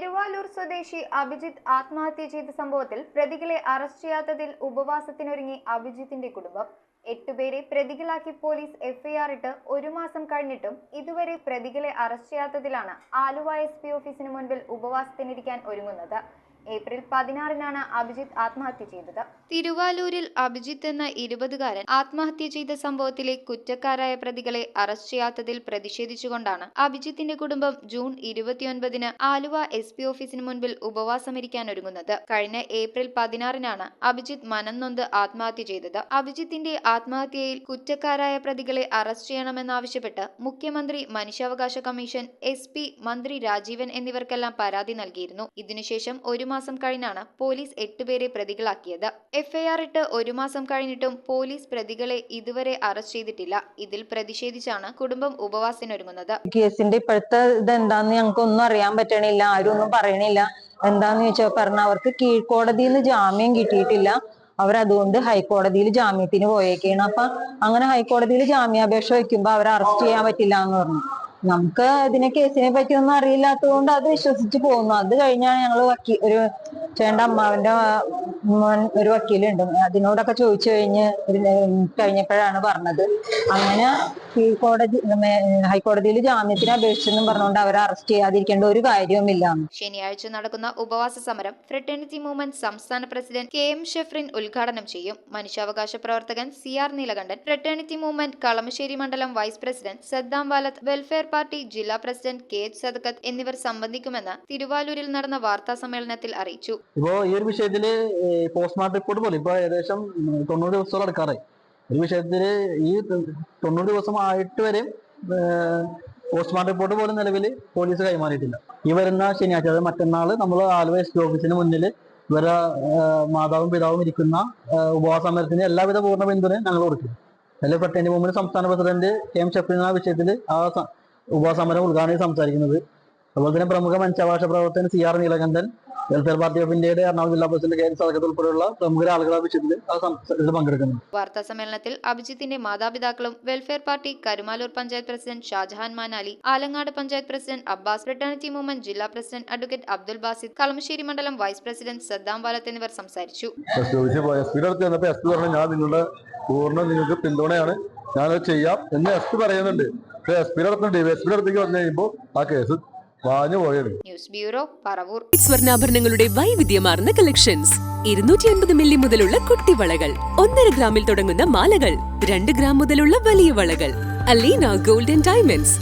തിരുവാലൂർ സ്വദേശി അഭിജിത്ത് ആത്മഹത്യ ചെയ്ത സംഭവത്തിൽ പ്രതികളെ അറസ്റ്റ് ചെയ്യാത്തതിൽ ഉപവാസത്തിനൊരുങ്ങി അഭിജിത്തിന്റെ കുടുംബം. 8 പേരെ പ്രതികളാക്കി പോലീസ് എഫ്ഐആർ ഇട്ട് 1 മാസം കഴിഞ്ഞിട്ടും ഇതുവരെ പ്രതികളെ അറസ്റ്റ് ചെയ്യാത്തതിലാണ് ആലുവ SP ഓഫീസിന് മുൻപിൽ ഉപവാസത്തിനിരിക്കാൻ ഒരുങ്ങുന്നത്. ഏപ്രിൽ 16-നാണ് അഭിജിത്ത് ആത്മഹത്യ ചെയ്തത്. തിരുവാലൂരിൽ അഭിജിത്ത് എന്ന 20-കാരൻ ആത്മഹത്യ ചെയ്ത സംഭവത്തിലെ കുറ്റക്കാരായ പ്രതികളെ അറസ്റ്റ് ചെയ്യാത്തതിൽ പ്രതിഷേധിച്ചുകൊണ്ടാണ് അഭിജിത്തിന്റെ കുടുംബം ജൂൺ 29-ന് ആലുവ SP ഓഫീസിന് മുൻപിൽ ഉപവാസമിരിക്കാൻ ഒരുങ്ങുന്നത്. കഴിഞ്ഞ ഏപ്രിൽ 16-നാണ് അഭിജിത്ത് മനം നൊന്ത് ആത്മഹത്യ ചെയ്തത്. അഭിജിത്തിന്റെ ആത്മഹത്യയിൽ കുറ്റക്കാരായ പ്രതികളെ അറസ്റ്റ് ചെയ്യണമെന്നാവശ്യപ്പെട്ട് മുഖ്യമന്ത്രി, മനുഷ്യാവകാശ കമ്മീഷൻ, SP, മന്ത്രി രാജീവൻ എന്നിവർക്കെല്ലാം പരാതി നൽകിയിരുന്നു. ഇതിനുശേഷം 1 മാസം കഴിഞ്ഞാണ് പോലീസ് 8 പേരെ പ്രതികളാക്കിയത്. എഫ്ഐആർ ഇട്ട് 1 മാസം കഴിഞ്ഞിട്ടും പോലീസ് പ്രതികളെ ഇതുവരെ അറസ്റ്റ് ചെയ്തിട്ടില്ല. ഇതിൽ പ്രതിഷേധിച്ചാണ് കുടുംബം ഉപവാസത്തിനൊരുങ്ങുന്നത്. കേസിന്റെ ഇപ്പോഴത്തെ ഇതെന്താന്ന് ഞങ്ങൾക്ക് ഒന്നും അറിയാൻ പറ്റണില്ല, ആരും ഒന്നും പറയണില്ല. എന്താന്ന് ചോദിച്ചാൽ പറഞ്ഞ അവർക്ക് കീഴ്ക്കോടതിയിൽ നിന്ന് ജാമ്യം കിട്ടിയിട്ടില്ല. അവരതുകൊണ്ട് ഹൈക്കോടതിയിൽ ജാമ്യത്തിന് പോയേക്കാണ്. അപ്പൊ അങ്ങനെ ഹൈക്കോടതിയിൽ ജാമ്യാപേക്ഷ വയ്ക്കുമ്പോ അവരെ അറസ്റ്റ് ചെയ്യാൻ പറ്റില്ല എന്ന് പറഞ്ഞു. നമുക്ക് ഇതിനെ കേസിനെ പറ്റി ഒന്നും അറിയില്ലാത്തത് കൊണ്ട് അത് വിശ്വസിച്ച് പോകുന്നു. അത് കഴിഞ്ഞാണ് ഞങ്ങള് ഒരു ചേട്ടൻ്റെ അമ്മാവന്റെ ഒരു വക്കീലുണ്ട്, അതിനോടൊക്കെ ചോദിച്ചു കഴിഞ്ഞപ്പോഴാണ് പറഞ്ഞത് അങ്ങനെ ഹൈക്കോടതിയിൽ ജാമ്യത്തിന് അപേക്ഷിച്ചെന്നും പറഞ്ഞുകൊണ്ട് അവരെ അറസ്റ്റ് ചെയ്യാതിരിക്കേണ്ട ഒരു കാര്യവുമില്ല. ശനിയാഴ്ച നടക്കുന്ന ഉപവാസ സമരം ഫ്രറ്റേണിറ്റി മൂവ്മെന്റ് സംസ്ഥാന പ്രസിഡന്റ് KM ഷെഫ്രിൻ ഉദ്ഘാടനം ചെയ്യും. മനുഷ്യാവകാശ പ്രവർത്തകൻ CR Neelakandan, fraternity movement Kalamassery മണ്ഡലം vice president Saddam Valath, welfare party ജില്ലാ പ്രസിഡന്റ് KH സദക്കത്ത് എന്നിവർ സംബന്ധിക്കുമെന്ന് തിരുവാലൂരിൽ നടന്ന വാർത്താ സമ്മേളനത്തിൽ അറിയിച്ചു. ഇപ്പോ ഈ ഒരു വിഷയത്തില് പോസ്റ്റ്മോർട്ടം റിപ്പോർട്ട് പോലെ ഇപ്പൊ ഏകദേശം 90 ദിവസത്തോളം അടുക്കാറായി. ഒരു വിഷയത്തില് ഈ 90 ദിവസം ആയിട്ട് വരെ പോസ്റ്റ്മോർട്ടം റിപ്പോർട്ട് പോലും നിലവിൽ പോലീസ് കൈമാറിയിട്ടില്ല. ഈ വരുന്ന ശനിയാഴ്ച, അതായത് മറ്റന്നാള് നമ്മൾ ആലുവ SP ഓഫീസിന് മുന്നിൽ ഇവരെ മാതാവും പിതാവും ഇരിക്കുന്ന ഉപവാസ സമരത്തിന് എല്ലാവിധ പൂർണ്ണ പിന്തുണയും ഞങ്ങൾ കൊടുക്കും. അതിൽ ഫ്രറ്റേണിറ്റി മൂവ്മെന്റ് സംസ്ഥാന പ്രസിഡന്റ് KM ഷെഫ്രിൻ ആ വിഷയത്തിൽ ആ ഉപവാസ സമരം ഉദ്ഘാടനം സംസാരിക്കുന്നത്. അതുപോലെ തന്നെ പ്രമുഖ മനുഷ്യാവകാശ പ്രവർത്തകൻ CR Neelakantan, Welfare Party of ഇന്ത്യയുടെ എറണാകുളം ജില്ലാ പ്രസിഡന്റ് KH സദക്കത്ത് ഉൾപ്പെടെയുള്ള പ്രമുഖ ആളുകൾ ആ വിഷയത്തിൽ പങ്കെടുക്കുന്നു. വാർത്താ സമ്മേളനത്തിൽ അഭിജിത്തിന്റെ മാതാപിതാക്കളും welfare party Karumalloor panchayat president Shajahan Manali, Alangad panchayat president Abbas, fraternity movement ജില്ലാ പ്രസിഡന്റ് അഡ്വക്കേറ്റ് അബ്ദുൽ ബാസിദ്, കളമശ്ശേരി മണ്ഡലം വൈസ് പ്രസിഡന്റ് സദ്ദാം വാലത്ത് എന്നിവർ സംസാരിച്ചു. ഞാൻ നിങ്ങളുടെ നിങ്ങൾക്ക് പിന്തുണയാണ്, ഞാനത് ചെയ്യാം എന്ന് SP പറയുന്നുണ്ട്. SP അടുത്തേക്ക് വന്നു കഴിയുമ്പോൾ ആ കേസ് വാഞ്ഞു പോയത്. News bureau, Paravur. സ്വർണ്ണാഭരണങ്ങളുടെ വൈവിധ്യമാർന്ന കളക്ഷൻസ്. 250 മില്ലി മുതലുള്ള കുട്ടിവളകൾ, 1.5 ഗ്രാമിൽ തുടങ്ങുന്ന മാലകൾ, 2 ഗ്രാം മുതലുള്ള വലിയ വളകൾ. Aleena golden diamonds.